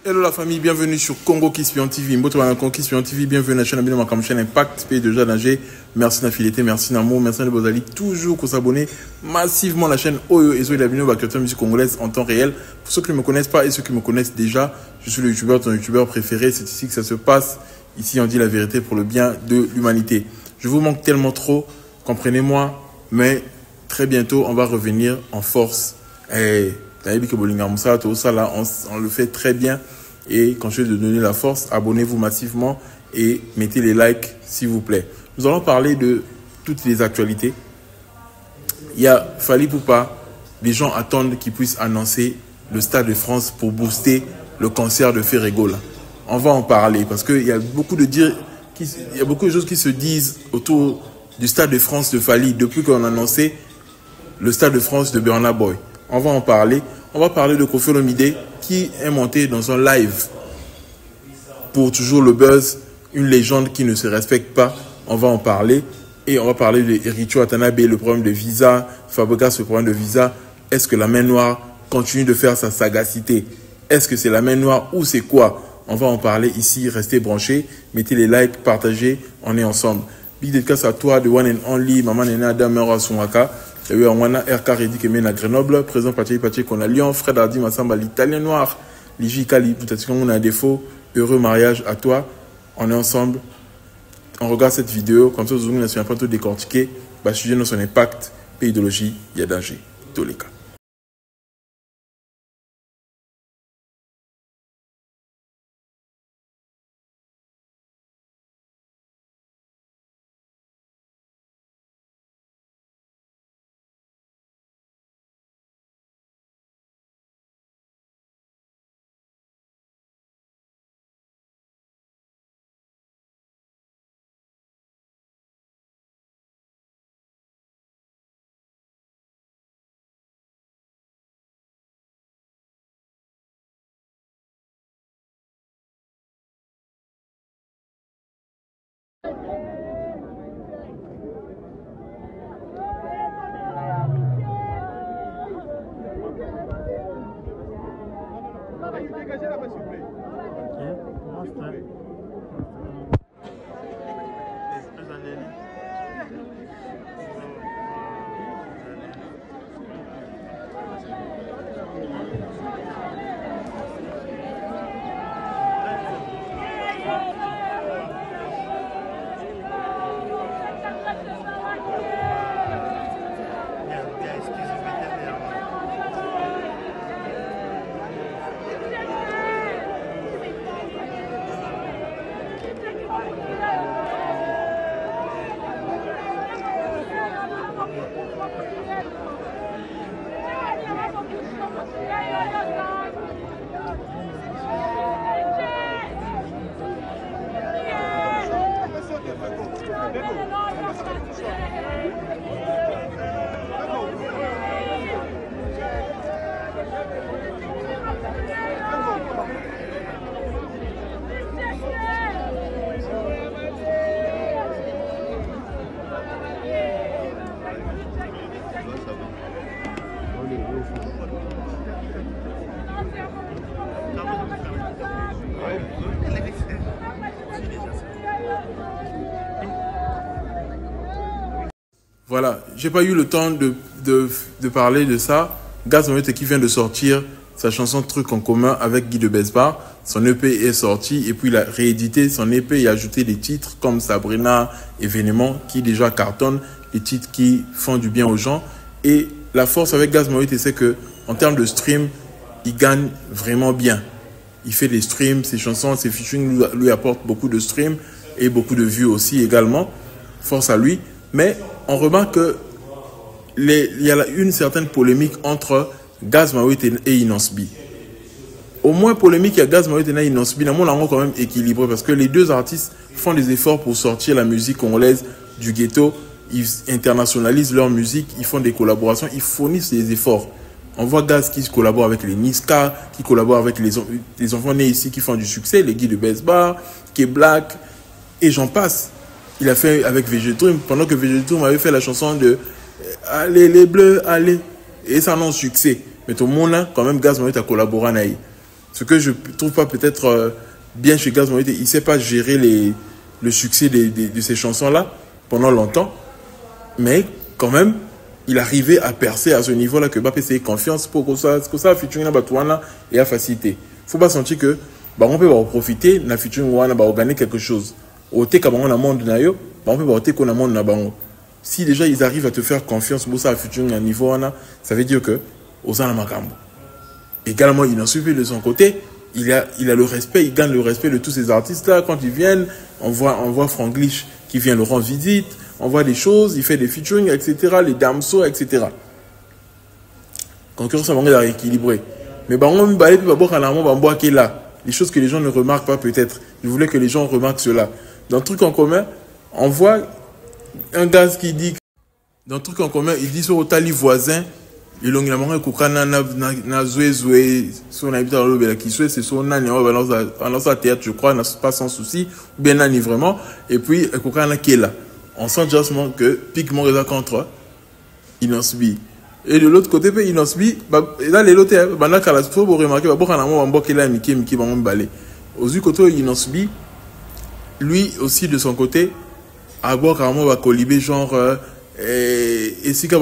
Hello la famille, bienvenue sur Congo Kispion TV. Congo Kispion TV, bienvenue à la chaîne Abino comme chaîne Impact, pays de Jadanger. Merci d'infidélité, merci d'amour, merci de vos alliés. Toujours qu'on s'abonne massivement à la chaîne Oyo et Zoé Labino, la musique congolaise en temps réel. Pour ceux qui ne me connaissent pas et ceux qui me connaissent déjà, je suis le youtubeur, ton youtubeur préféré. C'est ici que ça se passe. Ici, on dit la vérité pour le bien de l'humanité. Je vous manque tellement trop, comprenez-moi, mais très bientôt, on va revenir en force. Tout ça là, on le fait très bien. Et quand je vais te donner la force, abonnez-vous massivement et mettez les likes s'il vous plaît. Nous allons parler de toutes les actualités. Il y a Fally Ipupa. Les gens attendent qu'il puisse annoncer le Stade de France pour booster le concert de Ferrego. On va en parler parce qu'il y a beaucoup de choses qui se disent autour du Stade de France de Fally depuis qu'on a annoncé le Stade de France de Burna Boy. On va en parler. On va parler de Koffi Olomide qui est monté dans un live pour toujours le buzz, une légende qui ne se respecte pas. On va en parler. Et on va parler de Ericho Watanabe, le problème de visa, Fabregas, le problème de visa. Est-ce que la main noire continue de faire sa sagacité? Est-ce que c'est la main noire ou c'est quoi? On va en parler ici. Restez branchés. Mettez les likes, partagez. On est ensemble. Big dédicace à toi, de One and Only, Maman Nena Adam Mera Sunwaka. Il y a eu un RK Redi qui mène à Grenoble, présent Paché qu'on a Lyon, Fred Hardy Massamba, l'Italien noir, Ligi Kali, peut-être qu'on a un défaut. Heureux mariage à toi. On est ensemble. On regarde cette vidéo, comme ça, vous ne soyez pas tout décortiqué. Sujet dans son impact, idéologie, il y a danger. Tous les cas. Voilà, j'ai pas eu le temps de parler de ça. Gaz Mohamed qui vient de sortir sa chanson Truc en commun avec Guy de Besbar. Son EP est sorti et puis il a réédité son EP et ajouté des titres comme Sabrina, Événement qui déjà cartonnent, des titres qui font du bien aux gens. Et la force avec Gaz Mohamed, c'est que en termes de stream, il gagne vraiment bien. Il fait des streams, ses chansons, ses featuring lui apportent beaucoup de streams et beaucoup de vues aussi également. Force à lui. Mais on remarque qu'il y a une certaine polémique entre Gaz Mohamed et Inosbi. Au moins polémique, il y a Gaz Mohamed et Inosbi. Dans mon langue quand même équilibré parce que les deux artistes font des efforts pour sortir la musique congolaise du ghetto. Ils internationalisent leur musique, ils font des collaborations, ils fournissent des efforts. On voit Gaz qui collabore avec les Niska, qui collabore avec les enfants nés ici qui font du succès, les Guy de Besbar, qui est Black, et j'en passe. Il a fait avec VG-Dream, pendant que VG-Dream avait fait la chanson de Allez les Bleus, allez. Et ça n'a pas succès. Mais tout le monde, quand même, Gaz Mohamed a collaboré avec. Ce que je trouve pas peut-être bien chez Gaz Moïté, il ne sait pas gérer le succès de ces chansons-là pendant longtemps. Mais quand même, il arrivait à percer à ce niveau-là que Bappé s'est confiance pour que ça featuring na et à facilité. Il ne faut pas sentir que on peut profiter na featuring wana ba gagner quelque chose. Au té comme on a monde na yo, on peut porter qu'on a monde na bango. Si déjà ils arrivent à te faire confiance pour ça featuring à niveau wana, ça veut dire que aux en makambo. Également, il en suit de son côté, il a le respect, il gagne le respect de tous ces artistes-là. Quand ils viennent, on voit Franglish qui vient le rendre visite, on voit des choses, il fait des featuring, etc., les Damso, etc. Concurrence à est équilibrée. Mais les choses que les gens ne remarquent pas peut-être. Il voulait que les gens remarquent cela. Dans le truc en commun, on voit un gars qui dit, dans le truc en commun, il dit sur le tali voisin, et donc, il a marqué na zoué, son habitant de qui souhaite, c'est son nani, on va lancer à théâtre, je crois, pas sans souci, ou bien nani vraiment, et puis, Kokana qui est là. On sent justement que Pigment est contre Inosbi. Et de l'autre côté, Inosbi, là, les autres, pendant qu'à la fois, vous remarquez, vous avez Miki, aux yeux côté Inosbi, lui aussi de son côté, à bord, carrément, va colliber genre, et si ka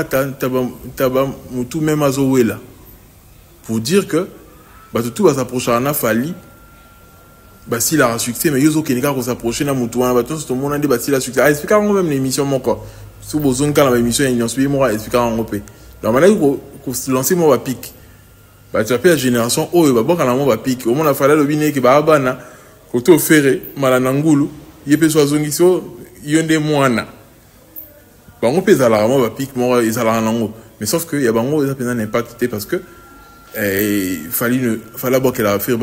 taba mutu même azowela pour dire que tout va s'approcher à Fali s'il a un succès mais yozo kenika ko s'approcher na mutu wana tout le monde dit s'il a succès expliquer même l'émission mon quoi sous besoin quand la émission il suit moi expliquer en opé donc maintenant ko lancer moi va pic tu appelles la génération oh ba kana moi va pic au monde a fallu le bine que ba bana ko to ferré malana ngulu yepe so azongiso yonde mwana on peut mais sauf que il y a un impact parce que fallait qu'elle a fait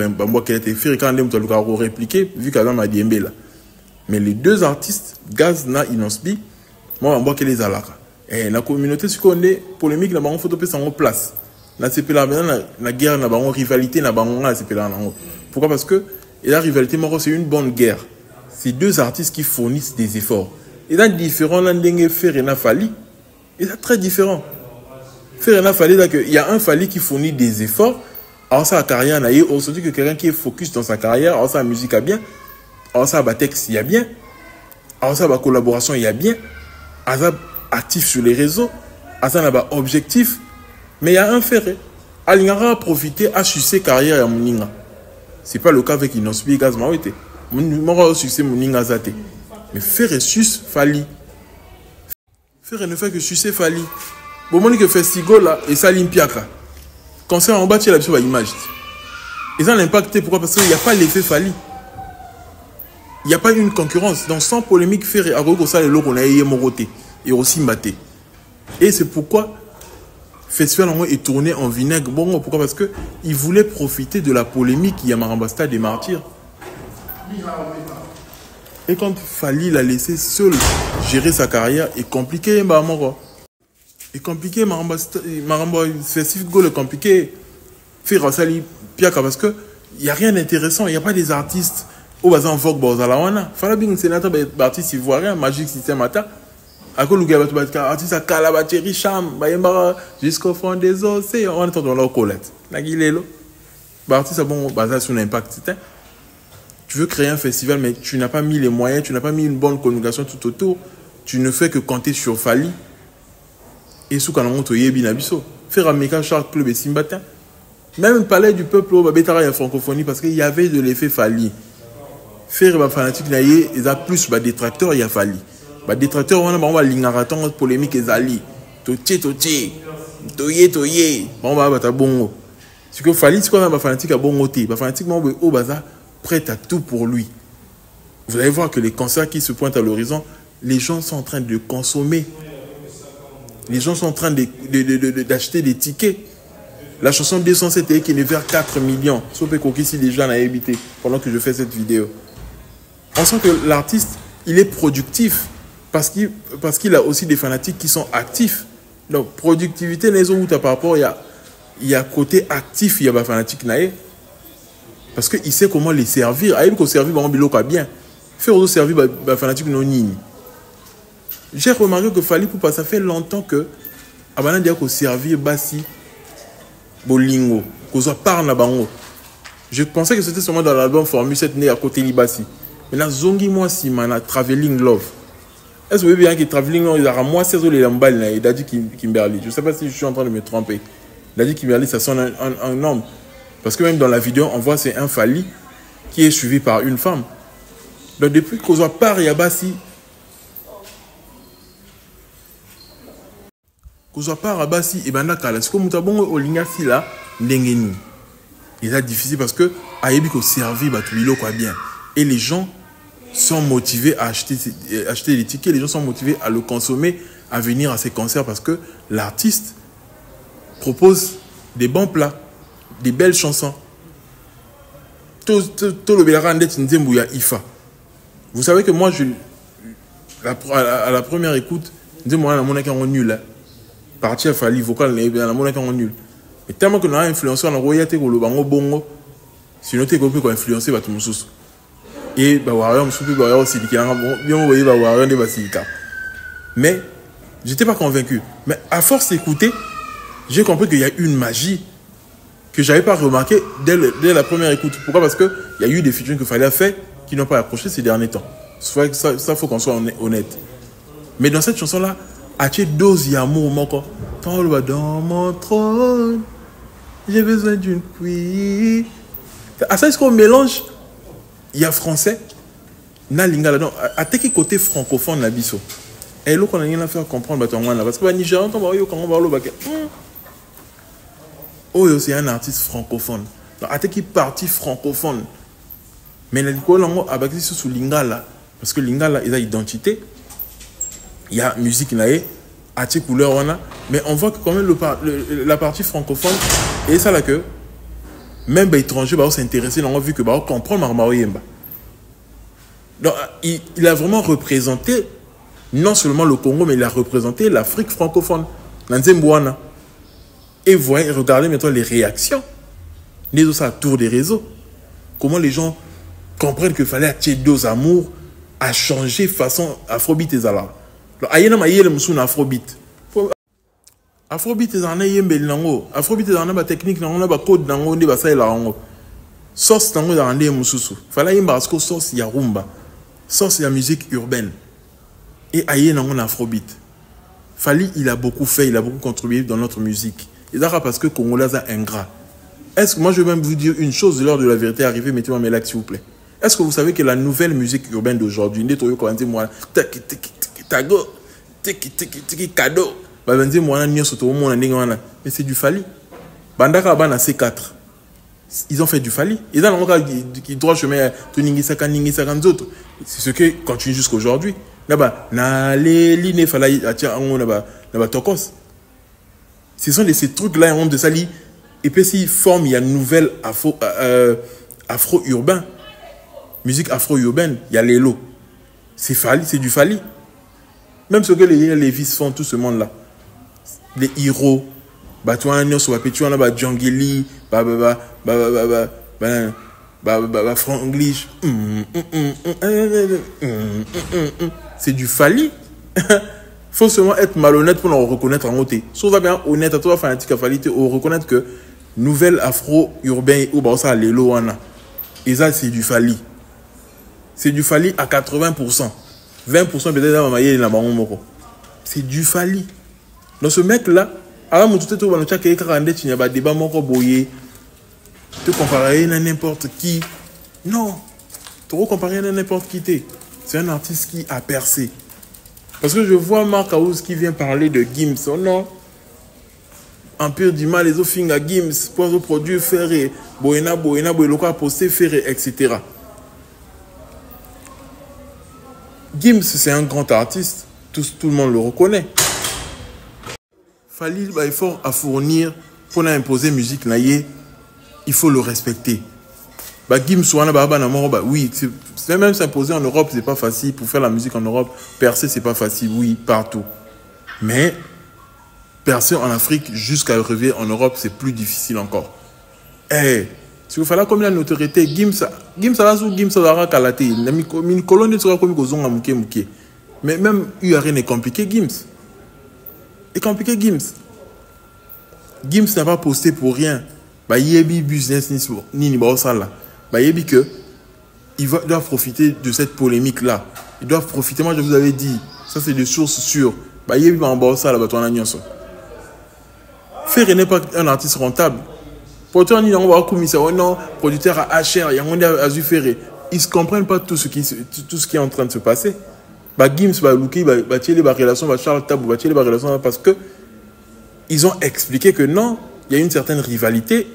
qu'elle était fait quand même répliqué vu qu'elle a dit là mais les deux artistes Gaz na Inosbi moi on voit qu'elle les a là et la communauté ce qu'on est polémique na ba photo peut en place na c'est là la guerre na ba rivalité na ba c'est là pourquoi parce que la rivalité c'est une bonne guerre c'est deux artistes qui fournissent des efforts. Et là, différent, là, Ferena Fali, et c'est très différent. Ferena Fali, il y a un Fali qui fournit des efforts, alors ça, la carrière, on se dit que quelqu'un qui est focus dans sa carrière, alors ça, la musique a bien, alors ça, la texte, il y a bien, alors ça, la collaboration, il y a bien, alors ça, actif sur les réseaux, alors ça, la objectif, mais il y a un Ferré. Alingara a profité à sucer carrière à Mouninga. Ce n'est pas le cas avec Inosbi et Gaz Mawete. Mouninga a sucé Mouninga Zate. Mais faire sus Fali. Faire ne fait que sucer Fali. Bon, moi, que festival là, et ça l'impiaka. Concert en bas, tu as la image. Et ça l'impacté. Pourquoi? Parce qu'il n'y a pas l'effet Fali. Il n'y a pas une concurrence. Donc, sans polémique, faire à gauche, ça, les lots qu'on a eu moroté. Et aussi mbaté. Et c'est pourquoi Festival en est tourné en vinaigre. Bon, pourquoi? Parce qu'il voulait profiter de la polémique. Il y a Marambasta des martyrs. Et quand Fali l'a laissé seul gérer sa carrière, est compliqué, et compliqué, Maramba Festival Go, le compliqué, faire Sali Piaka, parce que il n'y a rien d'intéressant, il n'y a pas des artistes au bazar en vogue, Bozalawana. Fala bien, c'est un artiste ivoirien, Magic System Ata. À quoi le artiste à Calabateri, Cham, Bayembara, jusqu'au fond des océans, on est dans leur colette. Nagilelo. Artiste à bon bazar sur l'impact, c'était. Tu veux créer un festival, mais tu n'as pas mis les moyens, tu n'as pas mis une bonne communication tout autour. Tu ne fais que compter sur Fali. Et sous Kanamon Toye Binabiso. Faire un méca Charles Club et Simbatin. Même Palais du Peuple au Babetara et en francophonie, parce qu'il y avait de l'effet Fali. Faire un fanatique, il y a plus de détracteurs, il y a Fali. Les détracteurs, on va l'ingaraton polémique et Zali. Toye. On va battre bongo. Ce que Fali, c'est quoi un fanatique à bon côté. Un fanatique, au bazar. Prêt à tout pour lui. Vous allez voir que les concerts qui se pointent à l'horizon, les gens sont en train de consommer. Les gens sont en train d'acheter des tickets. La chanson 207 qui est vers 4 millions. Sauf que si les gens l'ont habité pendant que je fais cette vidéo. On sent que l'artiste, il est productif parce qu'il a aussi des fanatiques qui sont actifs. Donc, productivité, les autres, par rapport, il y a côté actif, il y a des fanatiques. Parce qu'il sait comment les servir. Il faut servir bien. Faire aussi servir les fanatiques non nini. J'ai remarqué que Fali Poupa, ça fait longtemps que Abana dia ko servir basi bolingo, ko zo par na bango. Je pensais que c'était seulement dans l'album Formule 7 né à côté Libasi. Mais là, Zongi, moi, si, man, Traveling Love. Est-ce que vous voyez bien que Traveling Love, il a moi, c'est les lambales, il a dit Kimberly. Je ne sais pas si je suis en train de me tromper. Il a dit Kimberly, ça sonne un homme. Parce que même dans la vidéo, on voit c'est un Fali qui est suivi par une femme. Donc depuis qu'on soit par Yabasi, qu'on soit par Abasi, et ben d'accord, c'est comme bon au Lingasi là, n'engeni. Et c'est difficile parce que Ayebi qu'on servi batulilo quoi bien. Et les gens sont motivés à acheter les tickets, les gens sont motivés à le consommer, à venir à ces concerts parce que l'artiste propose des bons plats, des belles chansons. Tout le Bélara Ndet Nzembouya Ifa. Vous savez que moi, à la première écoute, Nzembouya na monaka en nul. Parti à Fali, vocal, na monaka en nul. Mais tellement que nous avons influencé, on a royauté ko le bango bongo. Sinon, tu es influencé par tout le monde. Et bah warrior m'soupi bah warrior silika bien vous voyez bah warrior de basilika. Mais j'étais pas convaincu. Mais à force d'écouter, j'ai compris qu'il y a une magie que j'avais pas remarqué dès la première écoute. Pourquoi? Parce que il y a eu des featuring qu'il fallait faire qui n'ont pas accroché ces derniers temps. Ça faut qu'on soit honnête. Mais dans cette chanson là, Aché dose yamour moko. Tant le dans mon trône, j'ai besoin d'une pluie. À ça est-ce qu'on mélange? Il y a français, na lingala donc à tes côté francophone na biso. Et là qu'on a rien à faire comprendre parce que Nigeria on va yo quand on va lo baké. Oh c'est un artiste francophone. Donc à tes partie francophone. Mais la langue avec sous lingala parce que lingala il a identité. Il y a musique naé à tes couleurs on a mais on voit que quand même la partie francophone et ça là que même les étrangers bah s'intéresser on a vu que bah comprendre Marmaro Yemba. Donc il a vraiment représenté non seulement le Congo mais il a représenté l'Afrique francophone dans Nzembouana. Et voyez regardez maintenant les réactions les autres autour des réseaux comment les gens comprennent qu'il fallait attirer deux amours à changer façon afrobeat et zala. Donc ayena mayele musu na afrobeat. Afrobeat est en ayembeli nango. Afrobeat est en ba technique nango na ba code nango ndi ba sa la nango. Source nango dans ndé mususu. Fallait yemba parce que source ya rumba. Source ya musique urbaine. Et aye nango na afrobeat. Fali il a beaucoup fait, il a beaucoup contribué dans notre musique. Et ça parce que Congolais a ingrat. Est-ce que moi je vais même vous dire une chose l'heure de la vérité arrivée, mettez-moi mes likes s'il vous plaît. Est-ce que vous savez que la nouvelle musique urbaine d'aujourd'hui, ndé toyo ko moi tago tiki cadeau. Mais c'est du Fali. Bandaka Bana C4. Ils ont fait du Fali. Ils ont qui droit chemin Tuningi Sakan d'autres. C'est ce qui continue jusqu'à aujourd'hui. Là-bas, ce sont ces trucs-là de Sali. Et puis s'ils forment, il y a une nouvelle afro-urbain. Musique afro-urbaine, il y a les lots. C'est Fali, c'est du Fali. Même ce que les Lévis font, tout ce monde-là. Les héros, Batouan, Swapetouan, Djangeli, Franglish. C'est du Fali. Faut seulement être malhonnête pour nous reconnaître en côté. Si on va bien honnête à toi, fanatique à Fali, on reconnaître que nouvelle afro-urbain ou ça, les Loana. Et ça, c'est du Fali. C'est du Fali à 80%. 20% peut-être dans ma maille, c'est du Fali. Donc ce mec-là, avant tout tu vas débat te comparer à n'importe qui. Non, tu vas comparer à n'importe qui. C'est un artiste qui a percé. Parce que je vois Marc Aouz qui vient parler de Gims. Oh non, Empire du mal, les autres filles à Gims, pour produire ferré, Boena, Boeloka, posté ferré, etc. Gims, c'est un grand artiste. Tout le monde le reconnaît. Fali a effort à fournir pour imposer musique naïe, il faut le respecter. Gims oui, c'est même s'imposer en Europe, c'est pas facile. Pour faire la musique en Europe, percer c'est pas facile, oui, partout. Mais percer en Afrique jusqu'à arriver en Europe, c'est plus difficile encore. Eh, si vous fallait comme la notoriété, Gims a sous Gims a kalaté, une colonne sera comme gozon à mouké. Mais même URN est compliqué, Gims. Et compliqué Gims. Gims n'a pas posté pour rien. bah yebi business ni ba ça là bah yebi que ils doivent profiter de cette polémique là, ils doivent profiter. Moi je vous avais dit, ça c'est des sources sûres. Bah yebi ba ba ça là ba toi nyonso. Ferré n'est pas un artiste rentable. Pourtant ni on va commissaire non producteur à HR, il y a on a Ferré. Ils ne comprennent pas tout ce qui est en train de se passer. Bah Gims bah Luki bah tirer les relations bah Charles Tabou bah tirer les relations parce que ils ont expliqué que non, il y a une certaine rivalité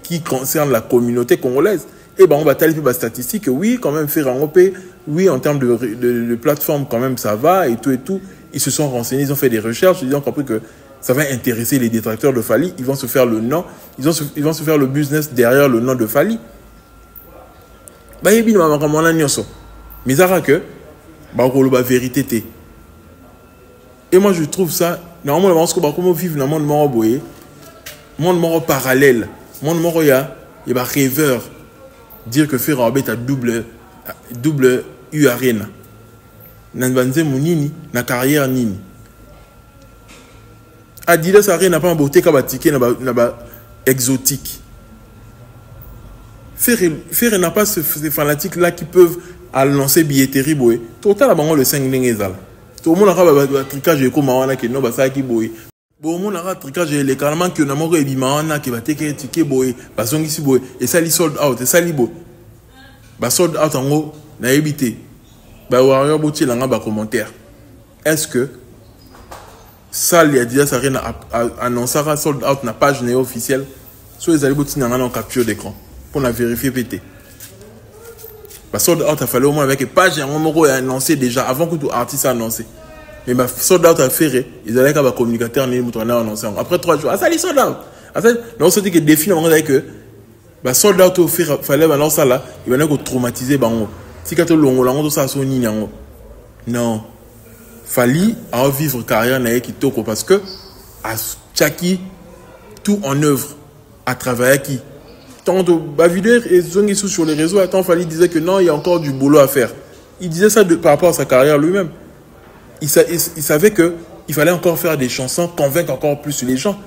qui concerne la communauté congolaise. Et ben on va taler les statistiques, oui, quand même, faire un OP, oui, en termes de plateforme, quand même, ça va, et tout. Ils se sont renseignés, ils ont fait des recherches, ils ont compris que ça va intéresser les détracteurs de Fally, ils vont se faire le nom, ils vont se faire le business derrière le nom de Fally. Bah, il y a bien nyonso. Mais ça que, bah, la vérité t'es. Et moi, je trouve ça, normalement, parce que, bah, comment vivre dans le monde moroboé, monde parallèle, monde moro ya, il y a rêveur. Dire que faire Robert a double U arena. Nanbanze munini, na carrière nini. Adidas Arena n'a pas un beauté comme un ticket exotique. Faire n'a pas ces fanatiques là qui peuvent lancer billetterie boy. Total a le 5 n'engezal. Tout le monde a un tricage comme on qui non ça qui boy. Bon mon a tricage les carrément que na moko ebimana qui va take ticket boy, basongi si boy et ça li sold out et ça li boy. Ba sold out en haut na ebité. Ba warrior boti langa ba commentaire. Est-ce que ça les Adidas Arena annoncera sold out na page néo officielle sur les aliboti na en capture d'écran pour la vérifier pété. Ba sold out a fallu au moins avec page en moko annoncé déjà avant que tout artiste a annoncé. Mais ma sold out a fait, ils allaient comme un communicateur ni mouton annoncé après 3 jours. Ah ça les sold out. Ah ça non c'est que défi on dit que bah sold out au fait fallait alors ça là, il va nous traumatiser bango. Si quand longo lango tout ça son ni nango. Non. Fally à vivre carrière na qui toko parce que à Chaki tout en œuvre à travailler qui tant de vidéo et zongi sur les réseaux attends Fally disait que non, il y a encore du boulot à faire. Il disait ça par rapport à sa carrière lui-même. Il savait qu'il fallait encore faire des chansons, convaincre encore plus les gens.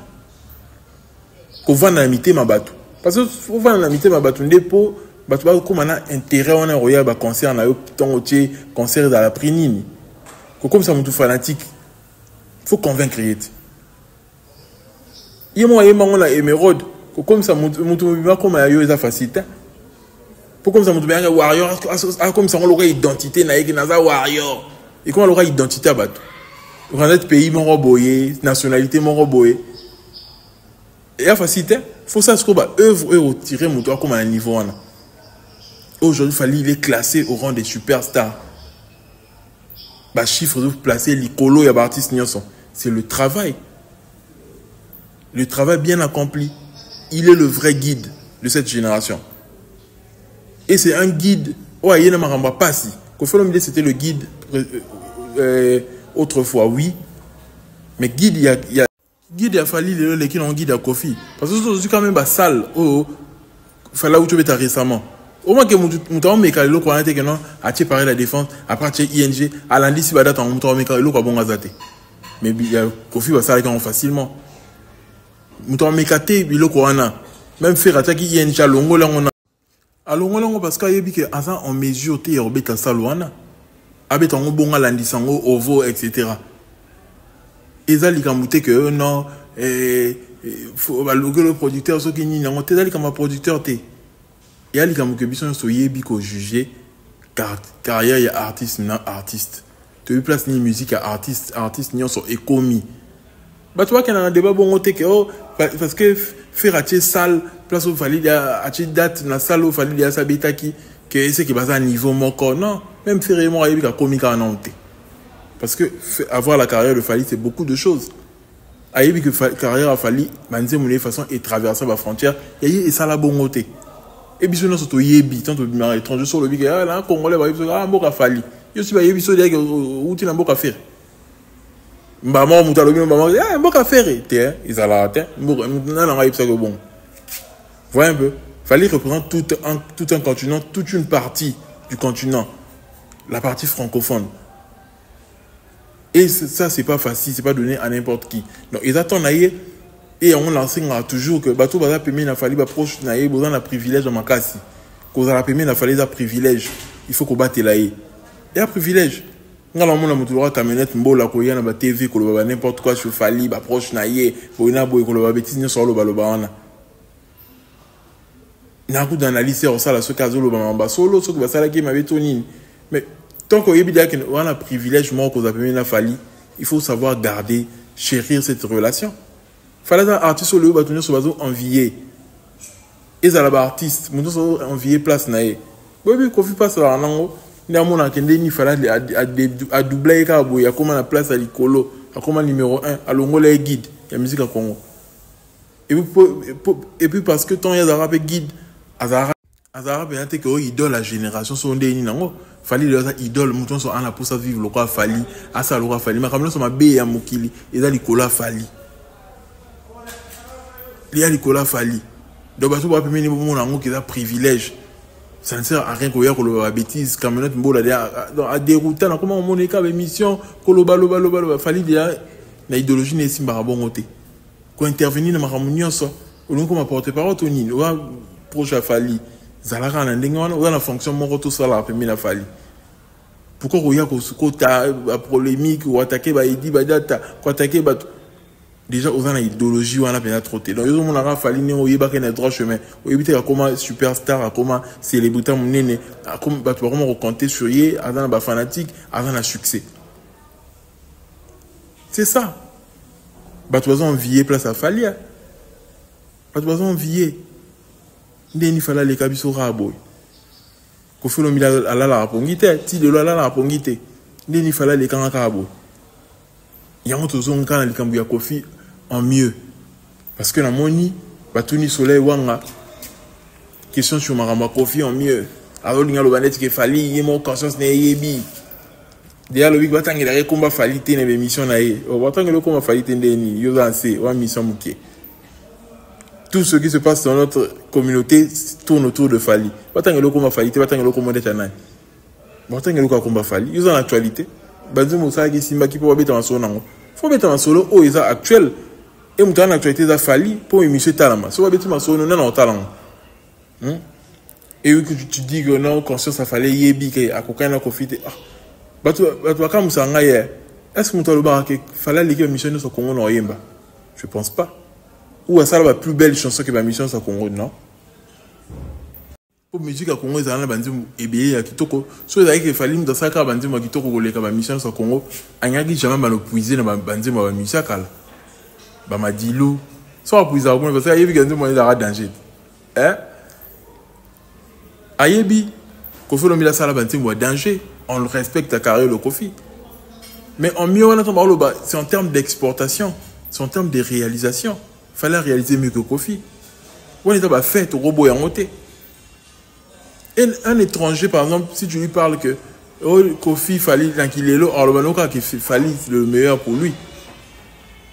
Qu'on va en imiter ma bateau. Parce que faut va en imiter ma bateau. Pour comme on a intérêt on a un royal concert na yo concert dans la prinine. Comme ça mon tout fanatique. Faut convaincre yet. Il y a on a émeraude. Comme ça mon tout comme yo eza facile. Pour comme ça mon tout bien warrior comme ça on aura identité na warrior. Et comment on aura identité à bateau? On a notre pays mon roboyé, nationalité mon roboyé. Et à facilité, faut ça ce qu'on va œuvre tirer mon toit comme à un niveau. Aujourd'hui, il est classé au rang des superstars. Bah chiffre de placer l'icolo et l'artiste Nyonson. C'est le travail. Le travail bien accompli. Il est le vrai guide de cette génération. Et c'est un guide. Ouais, il n'y en a pas si. C'était le guide autrefois, oui. Mais guide, il y a guide à Fally, les qui ont guide à Kofi. Parce que c'est quand même salle. Oh, Falla où tu es récemment. Au moins que mon mécano, quand on a été non, à parler la défense, après ING, à lundi, si badate en mon mécano, quoi bon azate. Mais il y a Kofi va ça facilement. Mon mécate, il le quoi même faire attaquer ING à longo là on a. À longo parce qu'il y a dit que avant on mesure tes orbite à salouana. Avec un bon à l'andisango, ovo, etc. Et ça, il y a que non, faut le producteur, ce qui n'y a pas, t'es comme un producteur, t'es. Et il y a que bison soyez biko jugé, carrière, il y a artiste, non artiste. Tu as eu place ni musique à artiste, ni on sont écomis. Bah, tu vois qu'il y a un débat bon, que oh, parce que faire acheter salle, place où fallait acheter date, dans la salle où fallait dire ça bêta qui, que c'est qui base à niveau mon corps, non. Même faire vraiment avec la comique en nanté. Parce que avoir la carrière de Fally, c'est beaucoup de choses. Aïe, que carrière a Fally, manze mon façon et traverser la frontière, et ça la bonne côté. Et puis, nous sommes yebi, tant que étranger sur le big, là, Congolais, ah, Mboka Fally. Je suis pas yebi, sur les où tu n'as pas faire. Maman, moutalobi, maman, ah, Mboka faire, ils allaient atteindre, Mboka, non, ça que bon. Voyez un peu. Fally représente tout un continent, toute une partie du continent. La partie francophone. Et ça, c'est pas facile, c'est pas donné à n'importe qui. Donc, ils attendent d'ailleurs Et on enseigne toujours que bateau baza permis na fali ba proche na ye besoin na privilège dans makasi. Ko za permis na fali za privilège. Il faut qu'on batte là et un privilège. Ngala mona mutulwa camionnette mbola ko yana ba TV ko ba n'importe quoi sur fali ba proche na ye bo ina boy ko ba bêtise ne solo ba lo ba wana. Na coup d'analyse au sala ce cas lo ba mamba solo ce que ba sala ki ma betonine. Mais tant qu'on yebi dia que on a privilège moi ko za permis na fali, il faut savoir garder, chérir cette relation. Fallait un artiste au lieu de tenir sur bateau envié. Et ça là-bas artiste, mon dos envié place naé. Oui oui, Kofi passe là en ango. Ni à mon akende ni fallait à doubler cabo. Il y a comment la place à l'icolo, à comment numéro 1, à l'ongole guide. Il y a musique à Congo. Et puis parce que tant il y a des rap guide, Azara bien été que idole la génération sont des ninango. Fallait les idole, mon ton sont en la pour ça vivre le quoi fali, à ça le quoi fali. Mais comme là sur ma bé à mokili, et là l'icolo fali. Il y a Nicolas Fali. Donc, il y a des gens qui ont un privilège. Ça ne sert à rien qu'il y ait des bêtises. Quand on a dérouté, comment on a une émission, Fali, il y a une idéologie qui est bonne. Quand on intervenir dans la réunion, on a porté parole, on a proche à Fali. On a une fonction, tout ça, là, la Fali. Pourquoi il y a une polémique, ou attaquer, attaquer, déjà aux une idéologie on a bien trotté donc ils ont mon fallu né au yeba qu'un droit chemin au yeba comment superstar comment célébrité mon néné comment comment recompter sur yé avant ba fanatique avant un succès c'est ça bah tu vas envier place à Falia bah tu vas envier ndeni fala les kabiso raboy ko felo mi la la pongité ti de la pongité ndeni fala les kan kabo yango tozon kana likambu ya Kofi en mieux parce que la moni batuni soleil wanga question sur maramba Kofi en mieux alors l'inga lo baneti ke fali yemo conscience na yebi déjà le big batang il a combat fali té na émission na ye o batang le combat fali té ndeni yo lancer wa mission muké tout ce qui se passe dans notre communauté tourne autour de Fali batang le combat fali té batang le combat d'éternel batang le combat fali yo dans l'actualité banzo mosa ki simba ki po beta en solo faut mettre en solo o isa actuel et mon temps actualité da Fali pour émission talama so beta en solo non talent et oui que tu dis que non conscience a fallait yebi que akoka na Kofi ah batu ka musanga ye est-ce que mon temps le bar que fallait les émission sur Congo no yemba je pense pas ou ça la plus belle chanson que ma mission sur Congo non pour musique à Congo ezana bandi ebeye ya kitoko so ezali ke fali dans ça ka bandi mo kitoko ko leka ba mission sur Congo anyaki jamais ba no puiser na bandi mo ba musique kala ba madilu so puiser ko parce que yebi ganzi mo ezara danger ayebi ko felo mila sala bandi mo danger on le respecte à carré le Kofi mais en mieux on attend ba c'est en termes d'exportation c'est en termes de réalisation fallait réaliser mieux que Kofi on était ba fait au robot en moté. Et un étranger, par exemple, si tu lui parles que oh, Kofi Fali, qu'il est là, alors qu'il Fali le meilleur pour lui.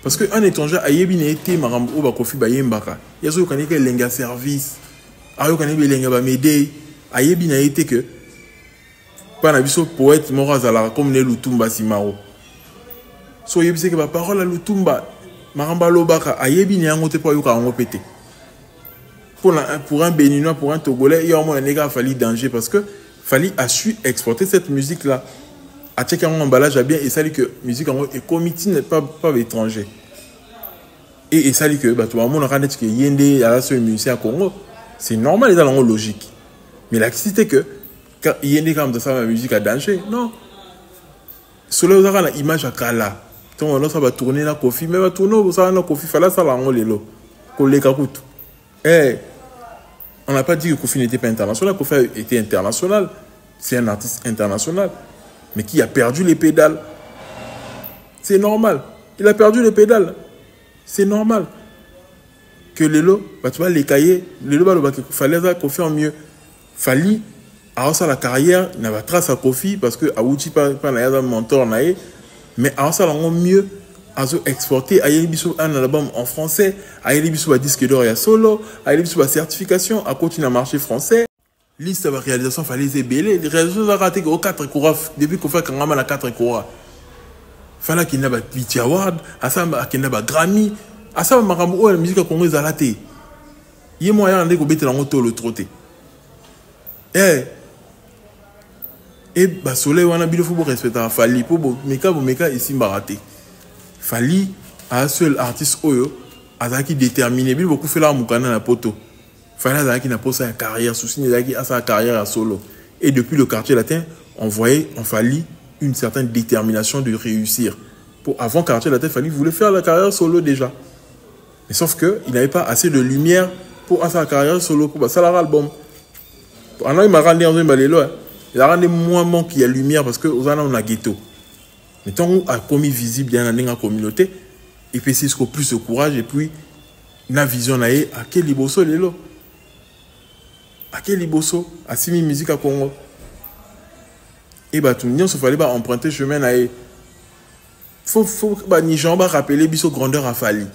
Parce qu'un étranger, Ayebi n'a été Marambo, Kofi Bayembaka. Il y a ceux qui ont été lenga service, Ayo qui ont été lenga m'aider. Ayebi n'a été que pas un abisso poète Morazala comme ne Lutumba Simaro. So Ayebi c'est que la parole à Lutumba, Maramba Lobaka, Ayebi n'a pas été pour Yoka en pété. Pour un Béninois, pour un Togolais, il y a au moins un négà Fali danger parce que Fali a su exporter cette musique-là. À checker un emballage à bien et ça dit que musique en et comité n'est pas étranger. Et ça dit que bah tout le monde a dit que Yende a la seule musique à Congo, c'est normal et dans la logique. Mais la question que quand Yende comme de ça la musique à danger, non. Cela vous aura l'image à Kala. Donc ça va tourner la Kofi, mais va tourner ça la Kofi fallait ça la ngolelo. Koleka kutu. On n'a pas dit que Kofi n'était pas international. Kofi était international. C'est un artiste international. Mais qui a perdu les pédales. C'est normal. Il a perdu les pédales. C'est normal. Que Lelo, bah, tu vois, les cahiers, Lelo, bah, il fallait ça, Kofi en mieux. Fali, alors ça, la carrière, n'a pas trace à Kofi parce que Aouti, pas un mentor, mais alors ça, en mieux. À exporter, à y un album en français, à y un disque d'or et solo, à y a certification, à continuer à marcher français. Liste de réalisation, fallait les ébélés. Les réalisations ont raté aux 4 courants, depuis qu'on fait quand même 4 courants. Fallait qu'il n'y ait pas Beauty Award, à ça, qu'il n'y ait pas Grammy. À ça, makambo la musique congolaise à la télé. Il y a moyen de ko la moto le trotter. Et bah soleil wana bilo faut respecter Fally pour meka ici baraté. Fally a un seul artiste oyo azaki déterminé bilo beaucoup fait la mukana na poto. Fally azaki na posa sa carrière souci azaki à sa carrière à solo. Et depuis le quartier latin, on voyait en Fally une certaine détermination de réussir. Pour avant quartier latin, Fally voulait faire la carrière solo déjà. Mais sauf que il n'avait pas assez de lumière pour sa carrière solo pour ça l'album. Pendant il m'a rendu en balelo. Il a rendu moins qu'il y a lumière parce que aux on a ghetto. Mais tant qu'on a commis visible dans la communauté, et puis c'est ce qu'on plus de courage et puis la vision à quel liboso lelo. À quel liboso à simi musique à Congo. Et bah tout le monde se fallait pas emprunter chemin à faut bah Nijan va rappeler biso grandeur à Fally.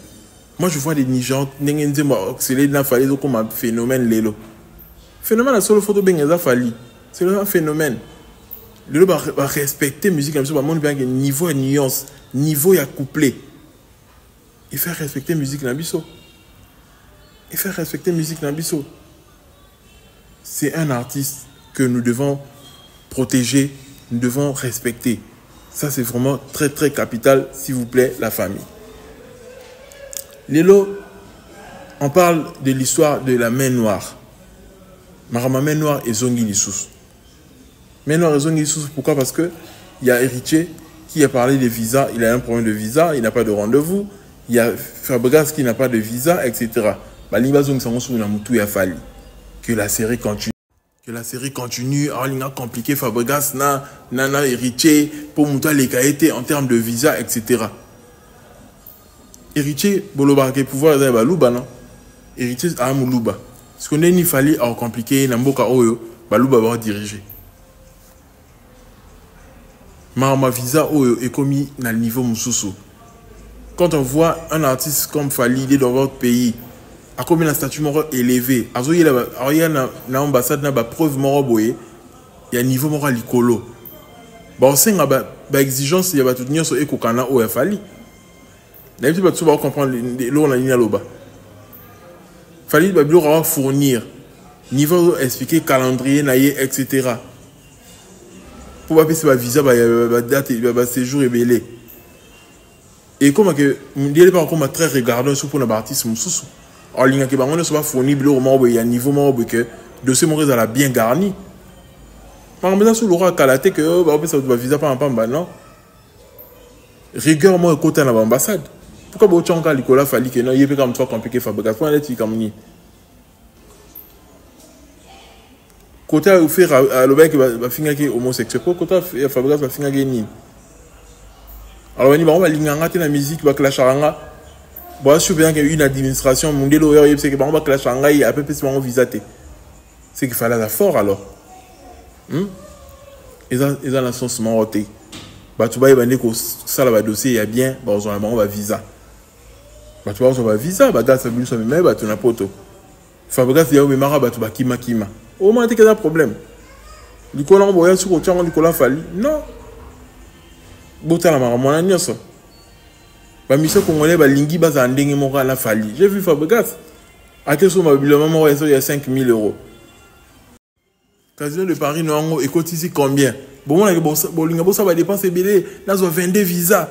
Moi je vois des Nijan n'engenze moi accéléré dans Fally comme un phénomène lelo. Phénomène à solo photo ben ça Fally. C'est un phénomène. Le va respecter musique comme ça, va montrer bien niveau et nuance, niveau et couplet. Et faire respecter musique Nabiso. Et faire respecter musique Nabiso. C'est un artiste que nous devons protéger, nous devons respecter. Ça c'est vraiment très très capital, s'il vous plaît, la famille. Lélo, on parle de l'histoire de la main noire. Marama main noire et Zongi Lissous. Maintenant, raison pourquoi? Parce que il y a Héritier qui a parlé des visas, il a un problème de visa, il n'a pas de rendez-vous. Il y a Fabregas qui n'a pas de visa, etc. Que la série continue. Que la série continue. Alors, il a compliqué Fabregas, Nana, Héritier, pour monter les caïtés en termes de visa, etc. Héritier, Boloba, qui pouvoir être Balouba, non? Héritier, à Moulouba. Ce qu'on a ni Fally à compliqué, Namboka Oyo, Balouba va diriger. Ma visa est commis dans le niveau Moussoussou. Quand on voit un artiste comme Fally, il est dans votre pays, a commis un statut moral élevé, il y a l'ambassade, il y a preuve moral, il y a un niveau moral licolo. On sait qu'il y a exigence, il y a tout le monde qui est Fally. D'habitude, tu vas comprendre l'eau dans la ligne. Fally va fournir, niveau expliquer calendrier, etc. Pour pas payer visa, date, séjour et belé. Et comme que il est pas comme très regardant sur pour l'artiste Moussou. En ligne que on ne soit pas fourni au il y a niveau que dossier mon réseau bien garni. Par exemple sur l'aura calaté que bah ça va visa pas en non. Rigueur moi côté dans l'ambassade. Pourquoi bon tchanga Nicolas Fally que non il peut comme toi compliqué Fabregas pour aller comme ni. Côté où faire à l'objet qui va finir qui homosexuel côté Fabregas va finir ni. Alors on va linger la musique va clash aranga. Bon je bien qu'il y a une administration mondiale où c'est que on va clash aranga il a peu plus on visaté. C'est qu'il fallait la fort alors. Ils ont la sens monté. Bah tu vas y venir que ça là va dossier il y a bien bon on va visa. Bah tu vas on va visa bah gars ça veut dire mais bah tu n'as pas auto. Fabregas il y a au mara bah tu vas kima. Au moins, il y a un problème. Nicolas, on voit sur le champ Nicolas Fally. Non. Bota la maramona nyoso. Ba mission congolais ba lingi ba za ndenge moko la Fally. J'ai vu Fabregas. À quel moment mobilement il y a 5 000 €. Casino de Paris non et cotise combien? Bon on bolinga bossa va dépenser belé, là zo 22 visas.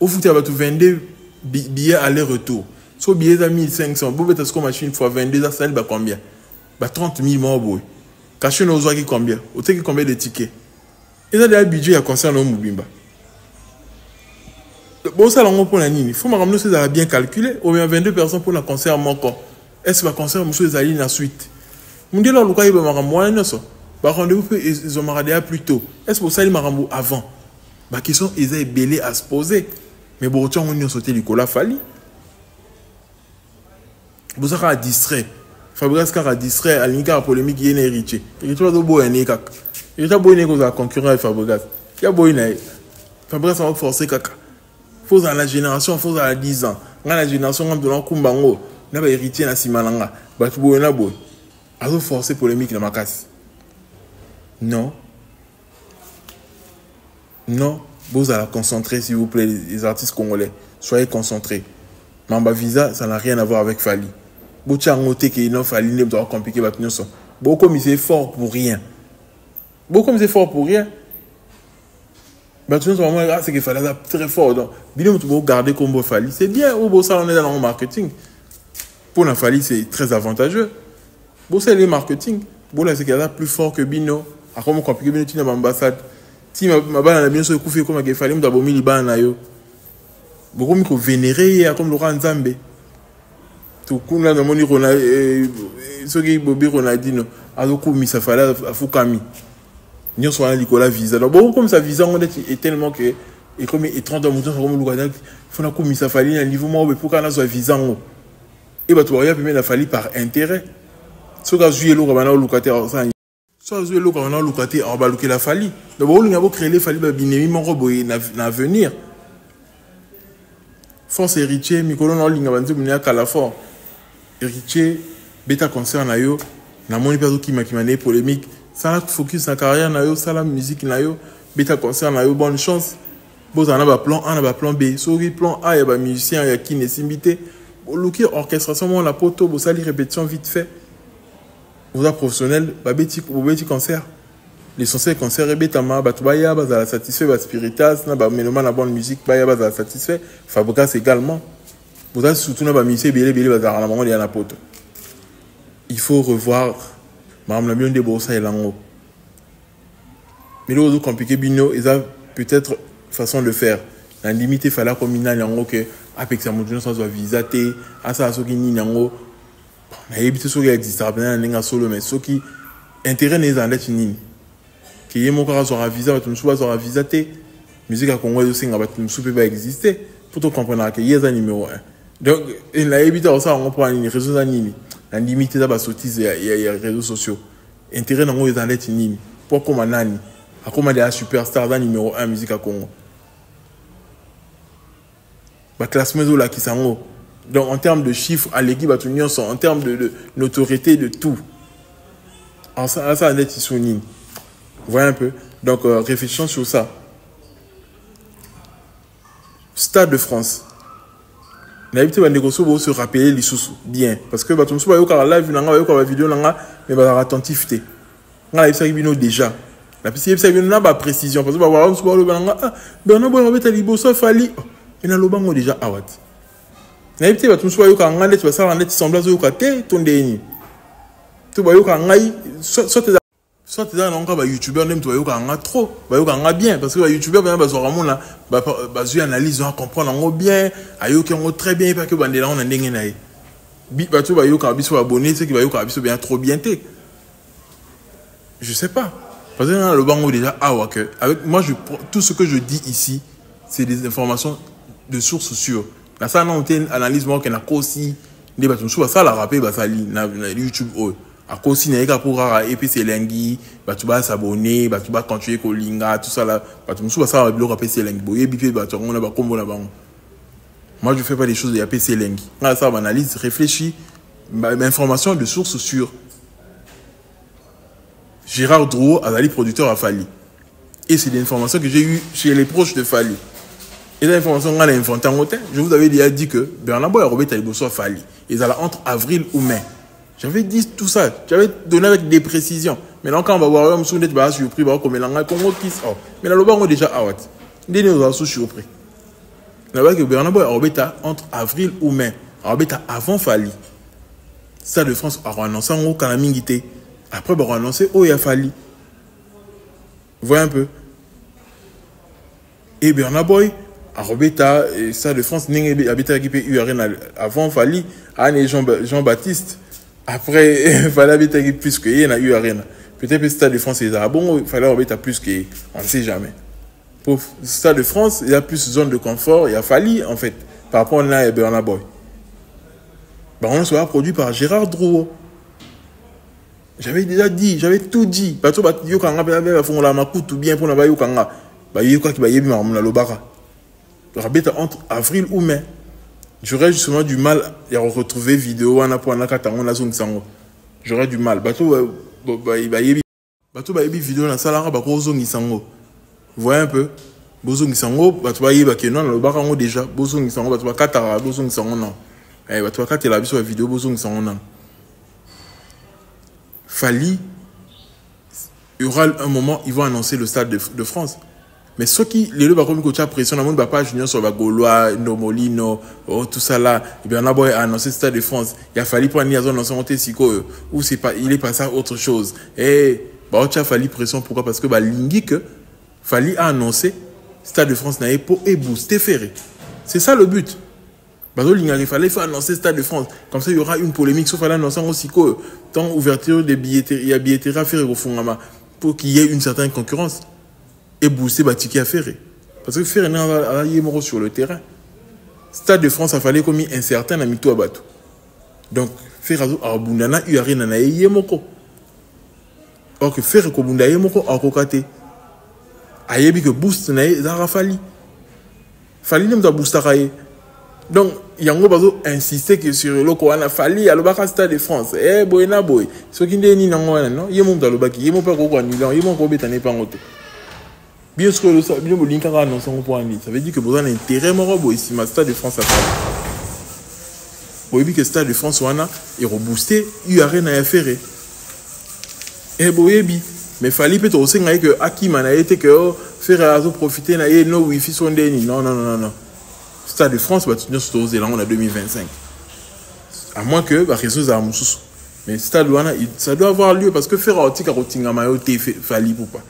Au foot il va tout 22 billets aller-retour. So billet à 1500, vous bête ce qu'on machine fois 22 ça va combien? Bah 30 000 morts. Caché nos oies qui combien? Au qui combien de tickets? Ils ont des budgets à concert au Moubimba. Bon, ça, pour la nini. Il faut me ramener ces à bien calculer. Au moins 22 personnes pour le concert manquant. Est-ce que le concert, monsieur, les alliés la suite? Mon dieu, là, le cas, il va me ramener ça. Bah, rendez-vous, ils ont marradé plus tôt. Est-ce que ça, il m'a ramené avant? Bah, question, ils ont belé à se poser. Mais bon, tiens, on y a sauté Nicolas Fally. Bon, ça, a distrait. Fabregas a distrait à l'inca polémique il y a héritier. Héritier va beau un écac. Héritier beau une cause concurrent avec Fabregas. Il y a beau une Fabregas va forcer caca. Faut dans la génération, faut à 10 ans. Dans la génération comme de l'enkumbango, n'a pas héritier na simalanga. Bah tu beau na beau. Alors forcer polémique dans ma casse. Non. Non, vous allez concentrer s'il vous plaît les artistes congolais. Soyez concentrés. Mamba visa, ça n'a rien à voir avec Fali. Bochangote qui non Fali ne doit compliquer votre notion. Beaucoup mais c'est fort pour rien. Beaucoup mais c'est fort pour rien. Bah tu vois c'est qu'il fallait très fort. Donc bien tu peux garder comme Fali, c'est bien. Ou ça on est dans le marketing. Pour la Fali c'est très avantageux. Bon c'est le marketing. Bon là c'est qu'il y a plus fort que Bino. À comment compliquer Bino tu n'as pas ambassade. Si ma bana bien sûr couper comme qu'il fallait me d'abord mis ban na yo. Beaucoup me vénérer comme Laurent Nzambe. Tout coup là dans mon irona ce qui Bobby Ronaldinho a beaucoup mis ça fallait à Fukami. Nous sommes à Nicolas visa. Donc bon comme ça visa on est tellement que et comme et 30 moutons comme Lugana faut na comme ça fallait à niveau moi pour qu'on a soit visa et bah tu vois bien la fallait par intérêt. Ce que jouer le Robana locataire ça soit jouer le Robana locataire on va loquer la fallait. Donc bon on a beau créer les fallait ba binemi mon robot na venir. Force héritier Mikolo na linga banzi munia kala fort. Héritier bêta concert na yo na moni perso qui m'a polémique ça la focus na carrière na yo ça la musique na yo bêta concert na yo bonne chance bon on a ba plan A on a ba plan B sori plan A ya ba musicien ya qui ne simbité loki orchestration mon la poto bo sali répétition vite fait vous êtes professionnel ba bêti concert l'essentiel concert et bêta ma ba tubaya ba za satisfait ba spiritas na ba mélomane la bonne musique ba ya ba za satisfait Fabregas également. Vous avez surtout dans la maman de poto. Il faut revoir Madame la mienne de Bossa et Lango. Mais l'autre compliqué bino, ils ont peut-être façon de faire. La limite il fallait comme il Lango que avec sa moudjon sans visater, à ça ce qui ni Lango. Na yebite so qui existe bien n'enga solo mais ce qui intérêt n'est en être ni. Qui est mon cas sur un visa, tu me sois sur un visater. Musique à Congo aussi nga tu me soupe pas exister. Pour te comprendre que il y a un numéro 1. Donc, il a évité ça, on prend les réseaux sociaux. La limite de la sottise, il y a les réseaux sociaux. Intérêt dans les allétes nini. Pour comme un nani. À comme des superstars dans numéro 1 musique à Congo. La classe maison là qui s'en. Donc, en termes de chiffres, à l'équipe, à tout le monde, en termes de notoriété, de tout. En ça, allétes ils sont nini. Vous voyez un peu. Donc, réfléchissons sur ça. Stade de France. L'habitude de négocier pour se rappeler les sous bien parce que bah tu me souviens au live nanga au vidéo nanga mais bah attentivité nanga ça bino déjà la piste ça bino na ba précision parce que bah on se voit le nanga ah ben on va mettre liboso fali mais na lobango déjà awat l'habitude bah tu me souviens au nanga tu vas ça rendre semblance au côté ton déni tu vois au nanga soit tu es encore youtubeur même tu vois trop bah bien parce que youtubeur ben bah ramon là bah analyse on comprendre bien ayo qui on très bien parce que bande là on a ndenge naé bah tu vois biso abonné c'est qui va biso bien trop bien té je sais pas parce que dans le bango déjà que avec moi tout ce que je dis ici c'est des informations de sources sûres là ça non on analyse moi qu'on a aussi des bah tu ça la rappeler bah ça na YouTube à cause si n'est pour et puis c'est lengi bah tu vas s'abonner bah tu vas continuer kolinga tout ça là bah tu me souviens ça le rappeler c'est lengi boye puis bah tu on a pas comme là bas moi je fais pas des choses de APC lengi là ça analyse réfléchis information de sources sûres Gérard Drouot Azali producteur à Fali et c'est des informations que j'ai eu chez les proches de Fali et les informations qu'on a inventées en hôtel je vous avais déjà dit que Bernard Boy a Robert Taliboso à Fali ils allaient entre avril ou mai. J'avais dit tout ça, j'avais donné avec des précisions. Maintenant, quand on va voir, on se dit, bah, surpris, bah, comme l'anglais, Congo qui sort. Mais là, le banc, on est déjà out. Dès nous, on surpris. Là-bas, que Bernard Boy a entre avril ou mai. Robeta avant Fali. Ça de France a annoncé en haut quand la mingité. Après, on a annoncé où il a Fali. Vous voyez un peu. Et Bernard Boy a Robeta, ça de France, n'a habité qui peut URN avant Fali, à Jean-Baptiste. Après, il fallait habiter plus qu'il y a eu Arena. Peut-être que le Stade de France est bon, il fallait habiter plus qu'il on ne sait jamais. Pour le Stade de France, il y a plus de zones de confort, il y a Fali en fait, par rapport à là et Bernard Boy. On sera produit par Gérard Drouot. J'avais déjà dit, j'avais tout dit. Parce que yo kanga pe font la makutu bien pour na ba yo kanga. Ba yo quoi qui ba yebi ma lo bara. Rabeta entre avril ou mai. J'aurais justement du mal à retrouver vidéo on a pour na katango na zone sango. J'aurais du mal. Bato ba yebi vidéo na sala ba ko zone sango. Vous voyez un peu. Bozong Sango, Batouaye Bakenon, le Barango déjà, Bozong Sango, Batoua Katara, Bozong Sango non. Eh, Batoua Katara, la vidéo, Bozong Sango non. Fali, il y aura un moment, ils vont annoncer le stade de France. Mais ceux qui, les deux, comme coach pression, on n'a pas junior sur la Gaulois, Nomolino, tout ça là, et bien on a beau annoncer le stade de France. Il a fallu prendre une zone en ou c'est pas, il est passé à autre chose. Et, bah, il a fallu pression, pourquoi? Parce que, bah, l'ingui que, Fali a annoncé, Stade de France n'a pour et booster Ferré. C'est ça le but. Il fallait annoncer Stade de France. Comme ça, il y aura une polémique. Sauf à l'annoncer aussi que tant ouverture des billetteries, il y a billetterie à faire au fond pour qu'il y ait une certaine concurrence. Et booster Batiki à Ferré. Parce que Ferré n'est sur le terrain. Stade de France, il fallait comme incertain à Mito Abatou. Donc, Ferré a Bundana, Uari Nana Yemoko. Or que Ferré Kobunda Yemoko a Kokate. Ayebi que boost nae zara Fali nem da booster kaye. Donc yango bazo insister que sur le Koana Fali à l'obaka Stade de France. Eh boy na boy. Ce qui n'est ni nango non. Yemo da l'obaki yemo pas ko ni lan yemo ko betane pas ngote. Bien sûr le ça bien bolinka ka non son point ni. Ça veut dire que vous avez intérêt moro boy ici ma Stade de France à Fali. Boy que Stade de France wana et rebooster URN na Ferré. Eh boy bi. Mais Fali peut aussi dire que Akima n'a été que faire profiter n'a no wifi son déni. Non. Stade de France va tenir sur aux Zéland en 2025. À moins que bah réseau à Moussous. Mais Stade Louana ça doit avoir lieu parce que faire Otika Rotinga Mayote Fali pour pas.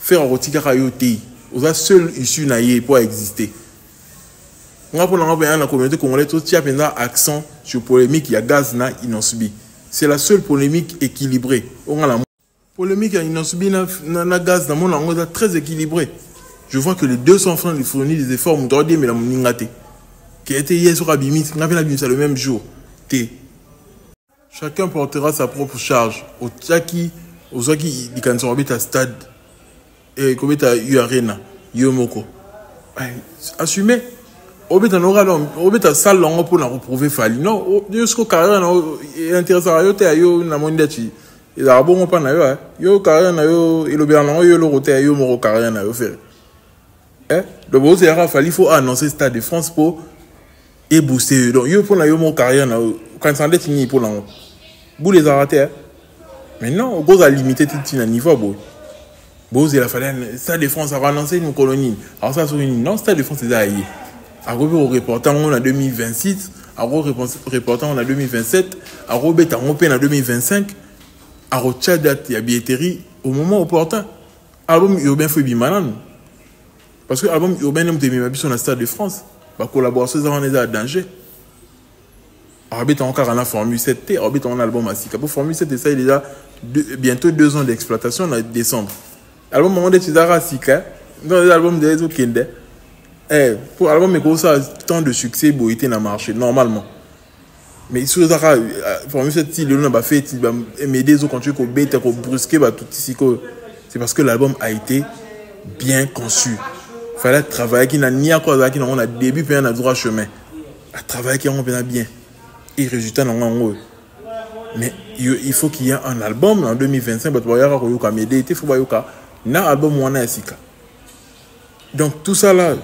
Faire Rotika Rayote aux a seul issue naïe pour exister. On a pour la communauté congolaise tout tient maintenant accent sur polémique il y a gaz na inonsubi. C'est la seule polémique équilibrée. On a la polémique à Inonsubi na gaz dans mon langue très équilibré. Je vois que les deux sont en train de fournir des efforts mais la moningate qui a été hier sur Abimis, on avait l'Abimis le même jour. Chacun portera sa propre charge. Au Tchaki, aux gens qui sont à stade et comme à Uarena, Yomoko. Assumez. Obet en aura l'homme, obet à salle langue pour la reprouver Fali. Non, jusqu'au carrière intéressant à yote à yo na mondachi. Il a bon pas na yo yo carrière na yo il obéit en yo le roté yo moro carrière na yo faire. Le beau c'est à Fali faut annoncer Stade de France pour et booster donc yo pour na yo moro carrière na quand ça défini pour la vous les arrêter. Mais non, on va limiter tout à niveau beau. Beau il a fallu Stade de France a relancé une colonie. Alors ça sur une non Stade de France c'est aillé. À au reportant on a 2026, à reportant on a 2027, à Robert en 2025, à Rochada et à billetterie au moment opportun. Album urbain faut bimanan. Parce que l'album urbain nous démie sur le Stade de France. La collaboration on est à danger. Robert encore en la Formule 7T, Robert on a l'album à Sika. Pour Formule 7 ça il est déjà bientôt 2 ans d'exploitation en décembre. L'album moment de Tizara Sika, dans l'album de Ezo Kende. Pour l'album, mais ça tant de succès pour être dans le marché, normalement. Mais sur ça, pour moi, cette île, on a fait, m'aider aux contrôles, qu'on bête, qu'on brusquer, tout ici, c'est parce que l'album a été bien conçu. Il fallait travailler, qui n'a ni à quoi, qui n'a début, puis on a droit chemin. À travailler, qui on bien. Et résultat, on a mais il faut qu'il y ait un album en 2025, il y aura un m'aider, il faut un album, on a un sika. Donc, tout ça là,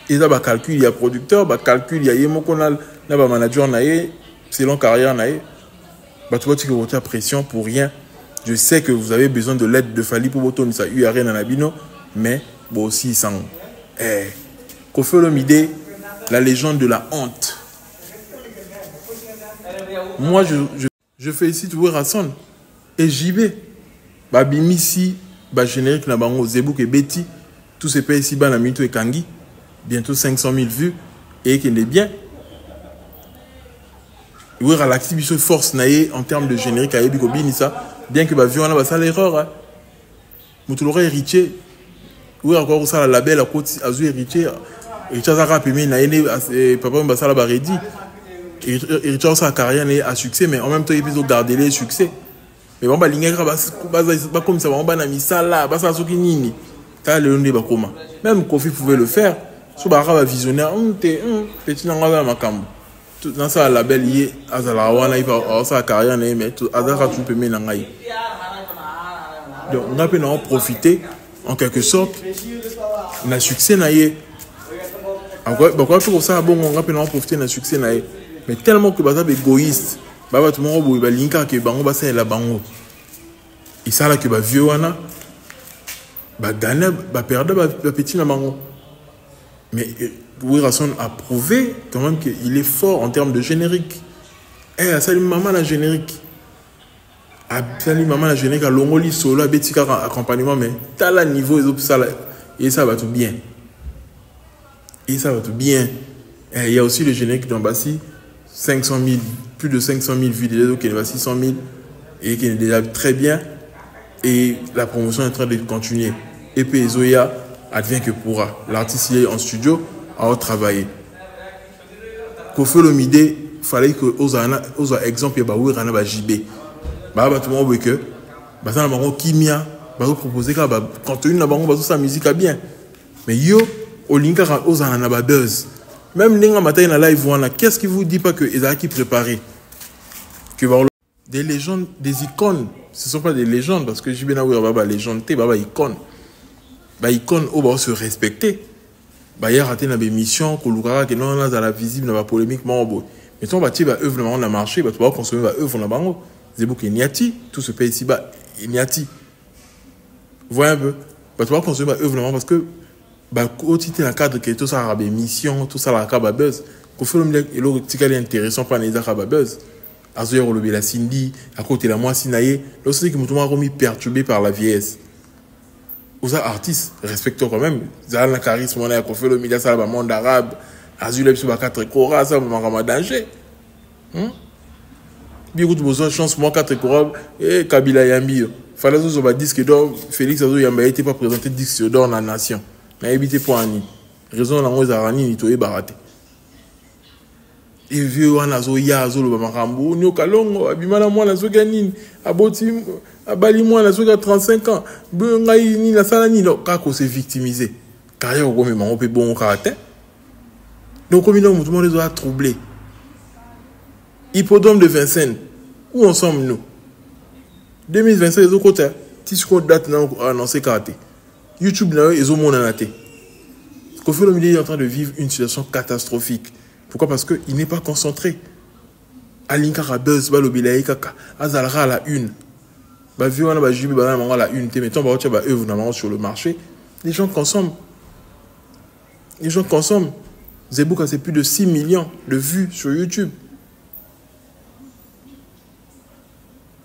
il y a un calcul, il y a producteur, il calcul, il y a un manager, selon carrière, tu vois que vous avez pression pour rien. Je sais que vous avez besoin de l'aide de Fali pour votre ça URN en abino, mais bon aussi sans. Kofi Olomide, la légende de la honte. Moi, je félicite Werrason et j'y vais. Bimisi, générique na bango Zebouk et Betty, tous ces pays ici, Banamito et Kangi. Bientôt 500 000 vues et qu'il est bien. Oui, à l'activité force naïe en termes de générique à Ebikobini ça, bien que vu on a ça l'erreur. Moutoulora héritier. Oui, encore ça la label à côté Azou héritier. Héritier ça rapide naïe papa mbasa la baredi. Héritier ça carrière naïe à succès mais en même temps il peut garder les succès. Mais bon bah l'ingra bah comme ça on va na misala bah ça soki nini. Ta le ndé bah comment. Même Kofi pouvait le faire. Si vous avez visionnaire, petit n'engagement à ma cambo. Dans ça, la belle y est, à la wana, il va avoir sa carrière, mais tout, à la tu peux mener n'engager. Donc, on a pu en profiter, en quelque sorte, na succès na ye. Pourquoi tout ça bon on va pas profiter na succès na ye. Mais tellement que baza égoïste, ba tout le monde ba linka que bango ba la bango. Et ça là que ba vieux wana ba gagner ba perdre ba petit na bango. Mais Wilson a prouvé quand même qu'il est fort en termes de générique. Eh, salut maman la générique. Salut maman la générique à Longoli solo, à Betika accompagnement, mais t'as le niveau et ça va tout bien. Et ça va tout bien. Eh, il y a aussi le générique d'Ambassi, 500 000, plus de 500 000 vues déjà, qui est à 600 000 et qui est déjà très bien. Et la promotion est en train de continuer. Et puis Zoya advient que pourra. L'artiste il est en studio à travailler. Kofi Olomide, il fallait que aux exemple il y a Rana JB. Bah tout le monde que bah ça na kimia bah proposer ka bah contenu na bango bah sa musique a bien. Mais yo olinka aux ana ba buzz. Même nenga matin na live wana, qu'est-ce qui vous dit pas que Ezaki préparé que des légendes, des icônes, ce sont pas des légendes parce que JB na baba légende té baba icône. Bah icône au bah se respecter. Bah hier raté na émission ko lukara que non na la visible na ba polémique mambo. Mais ton bâti bah œuvre on a marché bah tu vas consommer bah œuvre na bango. Zebouk et Niati, tout ce pays ici bas Niati. Vous voyez un peu bah tu vas consommer bah œuvre parce que bah au titre d'un cadre que tout ça a émission, tout ça la caba buzz. Qu'on fait le et l'autre petit est intéressant pour les caba buzz. Azoyer le la Cindy à côté la moi Sinaye. Lorsque que mon remis perturbé par la vieillesse. Aux artistes respectons quand même. Zala la charisme on a qu'on fait le média ça le monde arabe. Azul sur 4 Cora ça me danger. Bien que besoin chance moi 4 Cora et Kabila Yambi. Fallait que ça disque d'or Félix Azou Yamba était pas présenté disque d'or dans la nation. Na évité pour ani. Raison la moi Zarani ni toé baraté. Et vieux wana zo ya zo lo makambo ni okalongo abimana mwana zo ganini aboti abali mwana zo ga 35 ans be ngai ni la sala ni lo kako se victimiser carrière au même on peut bon caractère donc comme tout le monde doit troubler hippodrome de Vincennes où ensemble nous 2025 les autres côté tisco date na annoncé caractère YouTube là ils ont mon anaté Kofi Olomide est en train de vivre une situation catastrophique. Pourquoi? Parce qu'il n'est pas concentré. Alinka Rabez, Balobilaï Kaka, Azalra à la une. Bah, vu on a Jibi Banana à la une, mais tant bah, œuvre sur le marché. Les gens consomment. Les gens consomment. Zebouk a plus de 6 millions de vues sur YouTube.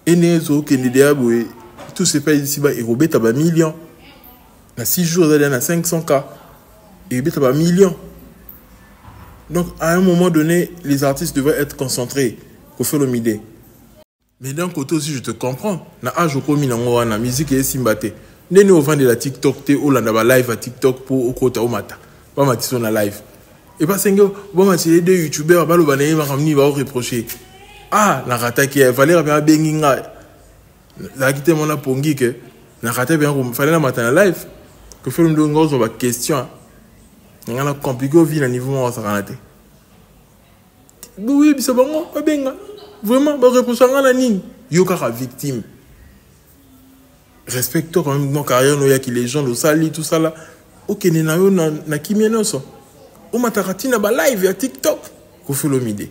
Et Nezo, Kenedea, tous ces pays ici, ils robent à millions. Dans 6 jours, ils ont 500K. Ils robent à millions. Donc, à un moment donné, les artistes devraient être concentrés. Kofi Olomide. Mais d'un côté aussi, je te comprends. Na âge au na musique et simbate. Nene au vent de la TikTok, te ou la live à TikTok pour au kota au mata. Pas matisson na live. Et pas singo, bon matisson deux youtubeurs, balo banaye va ramener, va reprocher. Ah, la rata qui est, fallait bien benginga. La quitté mon apongi que, la rata bien, fallait la matin na live. Kofi Olomide ngozo ba question. On a compliqué au vie à niveau où on s'est raté. Oui, c'est bon, pas bien. Vraiment, bah, reprocher à la ligne. Yokara victime. Respecte-toi quand même dans carrière, il y a qui les gens, le sali, tout ça là. Ok, na kimia ça. O matarati na ba live à TikTok. Kofi Olomide.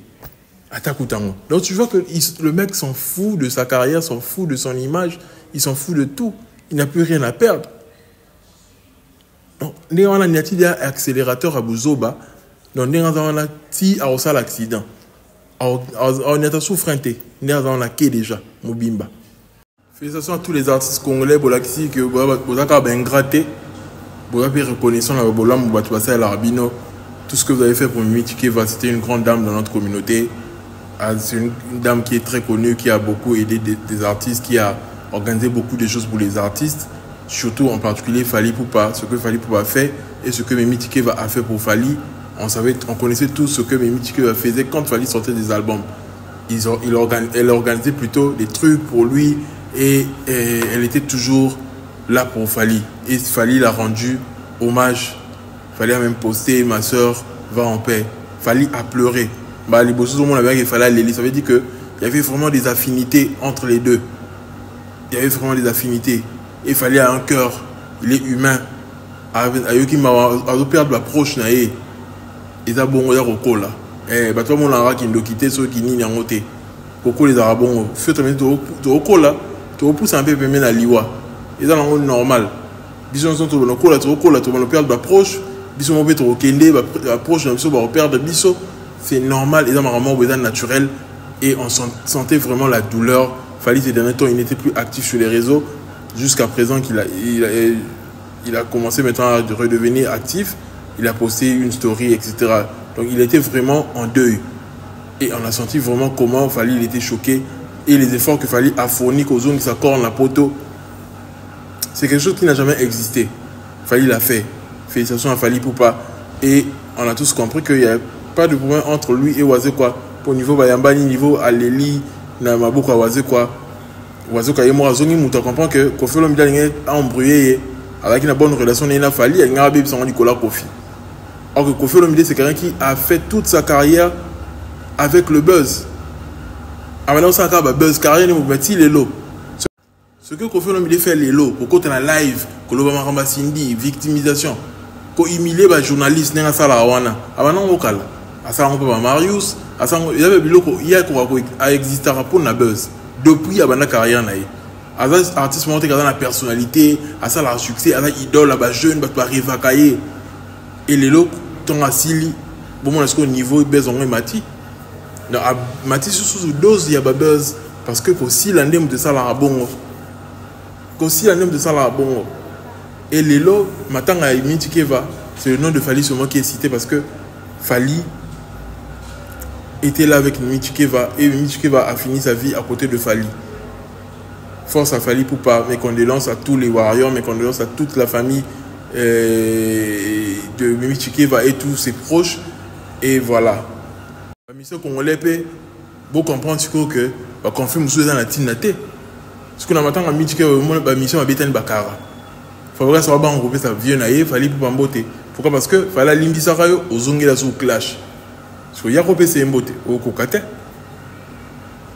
Attaque-tango. Donc tu vois que le mec s'en fout de sa carrière, s'en fout de son image, il s'en fout de tout. Il n'a plus rien à perdre. Donc, on a un accélérateur à Bouzoba. Donc, on a un accident. On est souffrant. On a déjà. Mobimba. Félicitations à tous les artistes congolais pour l'accident que vous avez gratté. Vous avez reconnaissance à l'Arbino. Tout ce que vous avez fait pour Mimi Tikeva, c'était une grande dame dans notre communauté. C'est une dame qui est très connue, qui a beaucoup aidé des artistes, qui a organisé beaucoup de choses pour les artistes. Surtout en particulier Fally Ipupa, ce que Fally Ipupa fait et ce que Mimi Tikeva a fait pour Fally. On connaissait tous ce que Mimi Tikeva faisait quand Fally sortait des albums. Elle organisait plutôt des trucs pour lui et elle était toujours là pour Fally. Et Fally l'a rendu hommage. Fally a même posté ma soeur va en paix. Fally a pleuré. Bah, les bosses, on avait Fally à l'élite. Ça veut dire qu'il y avait vraiment des affinités entre les deux. Il y avait vraiment des affinités. Il fallait un cœur, il est humain. ayoki mawa azo perdre l'approche na ye eza bongo ya kokola bato bamonaka kindoki te soki nini yango te kokola ezaka bongo fe tokokola tokopusa mpe pembe na liwa eza nango normal biso nyonso tokokola tobana perdre l'approche biso moko mpe tokokende approche na biso bakoperdre biso c'est normal eza makambo moko eza naturel et on sentait vraiment la douleur. Fally ces derniers temps il n'était plus actif sur les réseaux jusqu'à présent qu'il a commencé maintenant à redevenir actif. Il a posté une story, etc. Donc il était vraiment en deuil. Et on a senti vraiment comment Fally il était choqué. Et les efforts que Fally a fournis aux zones qui s'accordent la poteau. C'est quelque chose qui n'a jamais existé. Fally l'a fait. Félicitations à Fally Poupa. Et on a tous compris qu'il n'y a pas de problème entre lui et Wazé quoi. Au niveau Bayambani, niveau Aleli, na Maboko Wazé quoi. Wazé quoi, moi Zongi Mouta comprend que Kofi Olomide a embrouillé avec une bonne relation avec Fally, il y a un bébé sans Nicolas Kofi. Alors que Kofi Olomide c'est quelqu'un qui a fait toute sa carrière avec le buzz. Ah maintenant ça a buzz carrière nous metti les lots. Ce que Kofi Olomide fait les lots, pour côté la live, que l'Obama Ramba Cindy, victimisation, ko humilier les journalistes n'a ça la wana. Ah maintenant au cal. À ça on peut pas Marius, à ça il y avait biloko il y a existé pour na buzz depuis abana carrière naïe. À ça artiste monté dans la personnalité, à ça la succès, à ça idole à jeune ba arriver à cailler. Et les lots ton asili bon mon est-ce qu'au niveau buzz on est mati. Donc mati sous dose il y a buzz parce que aussi l'andem de ça la bon. Aussi l'andem de ça la bon. Et les lots matanga Mitikeva, c'est le nom de Fally seulement qui est cité parce que Fally était là avec Mitikeva et Mitikeva a fini sa vie à côté de Fally. Force à Fally Poupa, mes condoléances à tous les Warriors, mes condoléances à toute la famille de Mitikeva et tous ses proches. Et voilà. La mission congolaise, vous comprenez que la confirme sous la tinate. Ce qu'on a maintenant à Mitikeva, la mission à Bétan Bakara. Il faudrait savoir regrouper sa vie naïe, Fally Poupa mbote. Pourquoi? Parce que Fally Limbi Sarayo, aux ongles sous clash. Parce que Yakope c'est mbote, au kokate.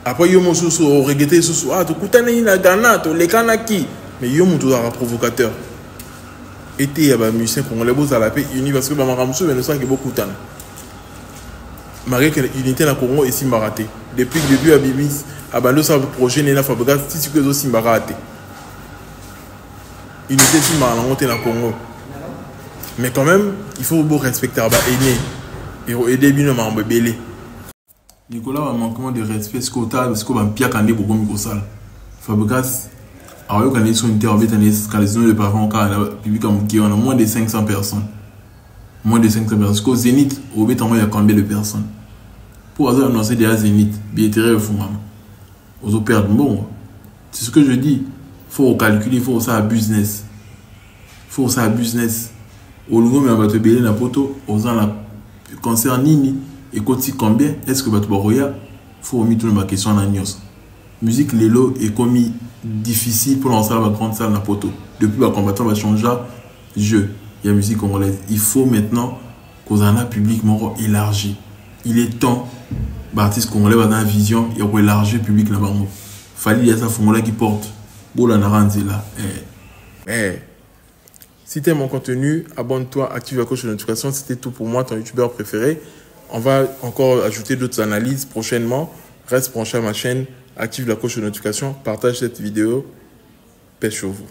Après, il y a un sous au regretté sous ah tu coûtes na Ghana, tu les kanaki. Mais il y a un tout un provocateur. Et il y a un musicien congolais beau à la paix uni parce que ma ramsou mais ne sent que beaucoup de temps. Malgré que l'unité na Congo est si maraté. Depuis le début à Bibis, à Bando ça projet n'est la fabrique si que aussi maraté. Unité si maraté na Congo. Mais quand même, il faut beaucoup respecter Abba aîné. Et aider bien à m'embêler. Nicolas a un manquement de respect, ce qu'on a, ce qu'on a pire quand beaucoup de choses. Fabregas, alors quand ils sont interviewés, quand les gens de parents, quand on a moins de 500 personnes. Moins de 500 personnes. Parce qu'au Zénith, au Béton, il y a combien de personnes? Pour avoir annoncé déjà Zénith, billetterie, il faut aux opérateurs. Bon, c'est ce que je dis. Il faut calculer, il faut ça à business. Il faut ça à business. Au Lugo, mais on va te béler la poteau, aux gens la concert Nini. Et combien est-ce que tu il faut remettre toute ma question en agnos. Musique Lelo est commis difficile pour lancer la grande salle na poto. Depuis le combattant va changer jeu. Il y a musique congolaise. Il faut maintenant qu'on ait un public élargi. Il est temps l'artiste congolais va dans la vision et on élargir le public là-bas. Fally il y a ça Fongola qui porte. Bola Naranzela. Si tu aimes mon contenu, abonne-toi, active la cloche de notification. C'était tout pour moi, ton youtubeur préféré. On va encore ajouter d'autres analyses prochainement. Reste branché à ma chaîne, active la cloche de notification, partage cette vidéo. Pêche sur vous.